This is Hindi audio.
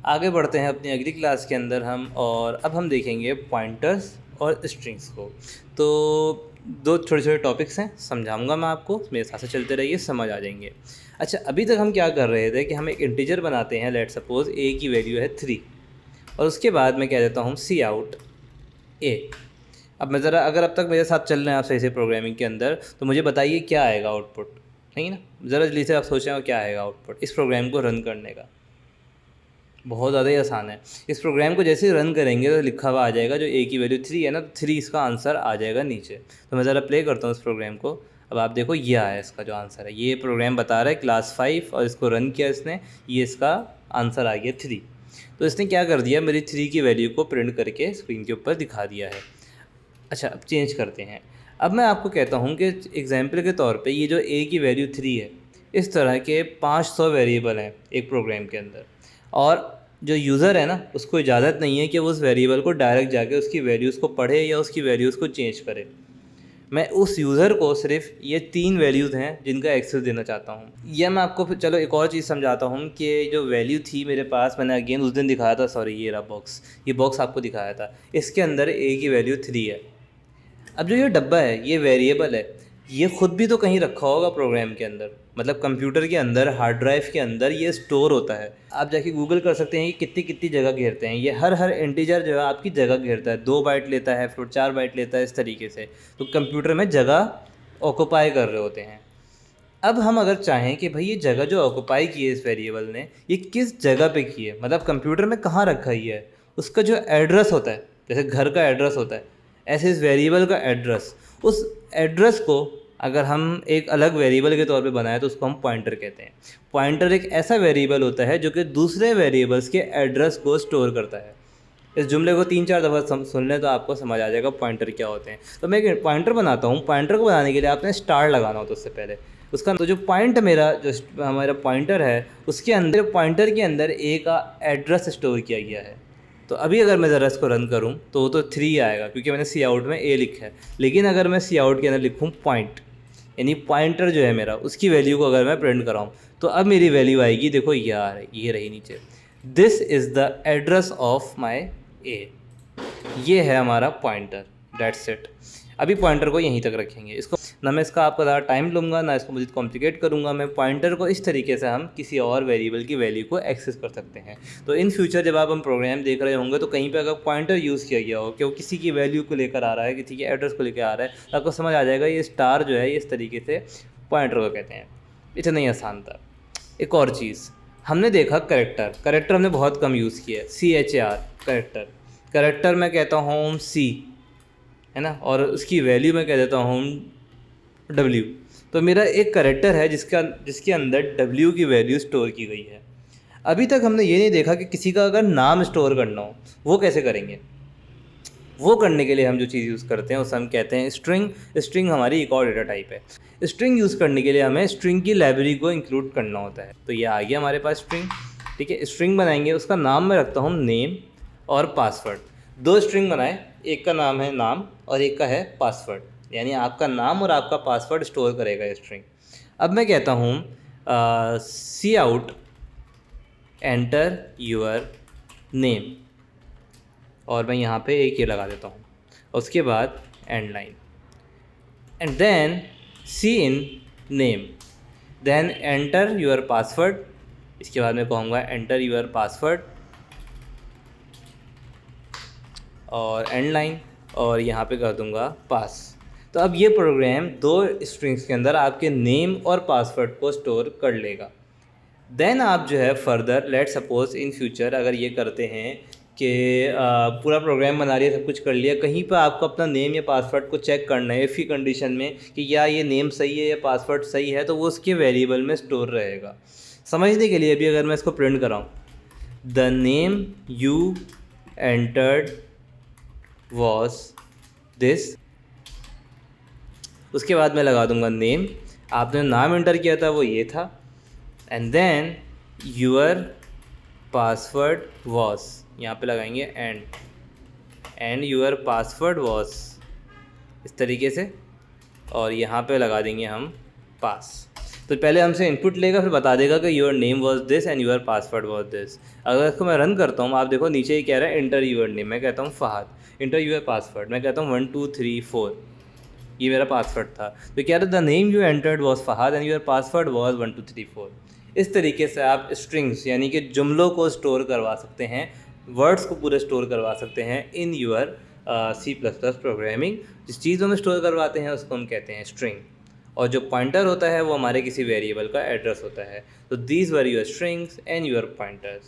आगे बढ़ते हैं अपनी अगली क्लास के अंदर हम, और अब हम देखेंगे पॉइंटर्स और स्ट्रिंग्स को। तो दो छोटे छोटे टॉपिक्स हैं, समझाऊंगा मैं आपको, मेरे साथ से चलते रहिए, समझ आ जाएंगे। अच्छा, अभी तक हम क्या कर रहे थे कि हम एक इंटीजर बनाते हैं, लेट सपोज ए की वैल्यू है 3, और उसके बाद मैं कह देता हूँ सी आउट ए। अब मैं ज़रा, अगर अब तक मेरे साथ चल रहे हैं आप सही से प्रोग्रामिंग के अंदर, तो मुझे बताइए क्या आएगा आउटपुट, नहीं ना? ज़रा जल्दी से आप सोचें क्या आएगा आउटपुट इस प्रोग्राम को रन करने का। बहुत ज़्यादा ही आसान है। इस प्रोग्राम को जैसे ही रन करेंगे तो लिखा हुआ आ जाएगा, जो ए की वैल्यू 3 है ना, 3 इसका आंसर आ जाएगा नीचे। तो मैं ज़रा प्ले करता हूँ इस प्रोग्राम को। अब आप देखो, ये आया इसका जो आंसर है। ये प्रोग्राम बता रहा है क्लास 5, और इसको रन किया इसने, ये इसका आंसर आ गया 3। तो इसने क्या कर दिया, मेरी 3 की वैल्यू को प्रिंट करके स्क्रीन के ऊपर दिखा दिया है। अच्छा, अब चेंज करते हैं। अब मैं आपको कहता हूँ कि एग्जाम्पल के तौर पे ये जो ए की वैल्यू 3 है, इस तरह के 500 वेरिएबल हैं एक प्रोग्राम के अंदर, और जो यूज़र है ना, उसको इजाज़त नहीं है कि वो उस वेरिएबल को डायरेक्ट जाके उसकी वैल्यूज़ को पढ़े या उसकी वैल्यूज़ को चेंज करे। मैं उस यूज़र को सिर्फ ये 3 वैल्यूज़ हैं जिनका एक्सेस देना चाहता हूँ। या मैं आपको फिर चलो एक और चीज़ समझाता हूँ कि जो वैल्यू थी मेरे पास, मैंने अगेन उस दिन दिखाया था, सॉरी ये रहा बॉक्स, ये बॉक्स आपको दिखाया था, इसके अंदर ए की वैल्यू 3 है। अब जो ये डब्बा है, ये वेरिएबल है, ये खुद भी तो कहीं रखा होगा प्रोग्राम के अंदर, मतलब कंप्यूटर के अंदर, हार्ड ड्राइव के अंदर ये स्टोर होता है। आप जाके गूगल कर सकते हैं कि कितनी कितनी जगह घेरते हैं। ये हर इंटीजर जो है आपकी जगह घेरता है, 2 बाइट लेता है, फिर 4 बाइट लेता है, इस तरीके से। तो कंप्यूटर में जगह ऑक्यूपाई कर रहे होते हैं। अब हम अगर चाहें कि भाई ये जगह जो ऑक्यूपाई की है इस वेरिएबल ने, ये किस जगह पे की है, मतलब कंप्यूटर में कहाँ रखा ही है, उसका जो एड्रेस होता है, जैसे घर का एड्रेस होता है, ऐसे इस वेरिएबल का एड्रेस, उस एड्रेस को अगर हम एक अलग वेरिएबल के तौर पे बनाएं तो उसको हम पॉइंटर कहते हैं। पॉइंटर एक ऐसा वेरिएबल होता है जो कि दूसरे वेरिएबल्स के एड्रेस को स्टोर करता है। इस जुमले को 3-4 दफ़ा सुन लें तो आपको समझ आ जाएगा पॉइंटर क्या होते हैं। तो मैं एक पॉइंटर बनाता हूँ। पॉइंटर को बनाने के लिए आपने स्टार लगाना होता है उससे पहले। उसका तो जो पॉइंट मेरा, जो हमारा पॉइंटर है, उसके अंदर, पॉइंटर के अंदर ए का एड्रेस स्टोर किया गया है। तो अभी अगर मैं ज़रा इसको रन करूँ तो वो तो 3 आएगा, क्योंकि मैंने सी आउट में ए लिखा है। लेकिन अगर मैं सी आउट के अंदर लिखूँ पॉइंट, यानी पॉइंटर जो है मेरा, उसकी वैल्यू को अगर मैं प्रिंट कराऊँ, तो अब मेरी वैल्यू आएगी, देखो ये आ रही, ये रही नीचे, this is the address of my A. ये है हमारा पॉइंटर, डेट्स इट। अभी पॉइंटर को यहीं तक रखेंगे। इसको ना मैं इसका आपका ज़्यादा टाइम लूँगा, ना इसको मज़ीद कॉम्प्लिकेट करूँगा। मैं पॉइंटर को इस तरीके से हम किसी और वेरिएबल की वैल्यू को एक्सेस कर सकते हैं। तो इन फ्यूचर जब आप हम प्रोग्राम देख रहे होंगे तो कहीं पे अगर पॉइंटर यूज़ किया गया हो कि वो किसी की वैल्यू को लेकर आ रहा है, किसी के एड्रेस को लेकर आ रहा है, तो आपको समझ आ जाएगा ये स्टार जो है, ये इस तरीके से पॉइंटर को कहते हैं। इतना ही आसान था। एक और चीज़ हमने देखा, करेक्टर हमने बहुत कम यूज़ किया है। CHAR, करेक्टर मैं कहता हूँ सी, है ना, और उसकी वैल्यू मैं कह देता हूँ W। तो मेरा एक करेक्टर है जिसके अंदर W की वैल्यू स्टोर की गई है। अभी तक हमने ये नहीं देखा कि किसी का अगर नाम स्टोर करना हो, वो कैसे करेंगे। वो करने के लिए हम जो चीज़ यूज़ करते हैं उसे हम कहते हैं स्ट्रिंग। स्ट्रिंग हमारी एक और डेटा टाइप है। स्ट्रिंग यूज़ करने के लिए हमें स्ट्रिंग की लाइब्रेरी को इंक्लूड करना होता है। तो ये आ गया हमारे पास स्ट्रिंग, ठीक है। स्ट्रिंग बनाएंगे, उसका नाम मैं रखता हूँ नेम और पासवर्ड। 2 स्ट्रिंग बनाए, एक का नाम है नाम और एक का है पासवर्ड, यानी आपका नाम और आपका पासवर्ड स्टोर करेगा ये स्ट्रिंग। अब मैं कहता हूँ सी आउट एंटर यूर नेम, और मैं यहाँ पे एक ये लगा देता हूँ। उसके बाद end line, and then C in name, then enter your password. इसके बाद मैं कहूँगा एंटर यूर पासवर्ड और एंड लाइन, और यहाँ पे कर दूँगा पास। तो अब ये प्रोग्राम 2 स्ट्रिंग्स के अंदर आपके नेम और पासवर्ड को स्टोर कर लेगा। देन आप जो है further, let suppose in future अगर ये करते हैं कि पूरा प्रोग्राम बना लिया, सब कुछ कर लिया, कहीं पर आपको अपना नेम या पासवर्ड को चेक करना है इफ़ी कंडीशन में कि या ये नेम सही है या पासवर्ड सही है, तो वो उसके वेरिएबल में स्टोर रहेगा। समझने के लिए अभी अगर मैं इसको प्रिंट कराऊँ, the name you entered was this, उसके बाद मैं लगा दूंगा नेम, आपने नाम एंटर किया था वो ये था, and then your password was, यहाँ पे लगाएंगे एंड यूर पासवर्ड वॉज, इस तरीके से, और यहाँ पे लगा देंगे हम पास। तो पहले हमसे इनपुट लेगा, फिर बता देगा कि your name was this and your password was this. अगर इसको मैं रन करता हूँ, आप देखो नीचे ही कह रहा है इंटर योर नेम, मैं कहता हूँ फ़हाद, इंटर योर पासवर्ड, मैं कहता हूँ 1 2 3 4, ये मेरा पासवर्ड था। तो क्या the name you entered was Fahad and your password was 1 2 3 4। इस तरीके से आप स्ट्रिंग्स यानी कि जुमलों को स्टोर करवा सकते हैं, वर्ड्स को पूरे स्टोर करवा सकते हैं इन यूर C++ प्रोग्रामिंग। जिस चीज़ों में स्टोर करवाते हैं उसको हम कहते हैं स्ट्रिंग, और जो पॉइंटर होता है वो हमारे किसी वेरिएबल का एड्रेस होता है। तो these were your strings and your pointers.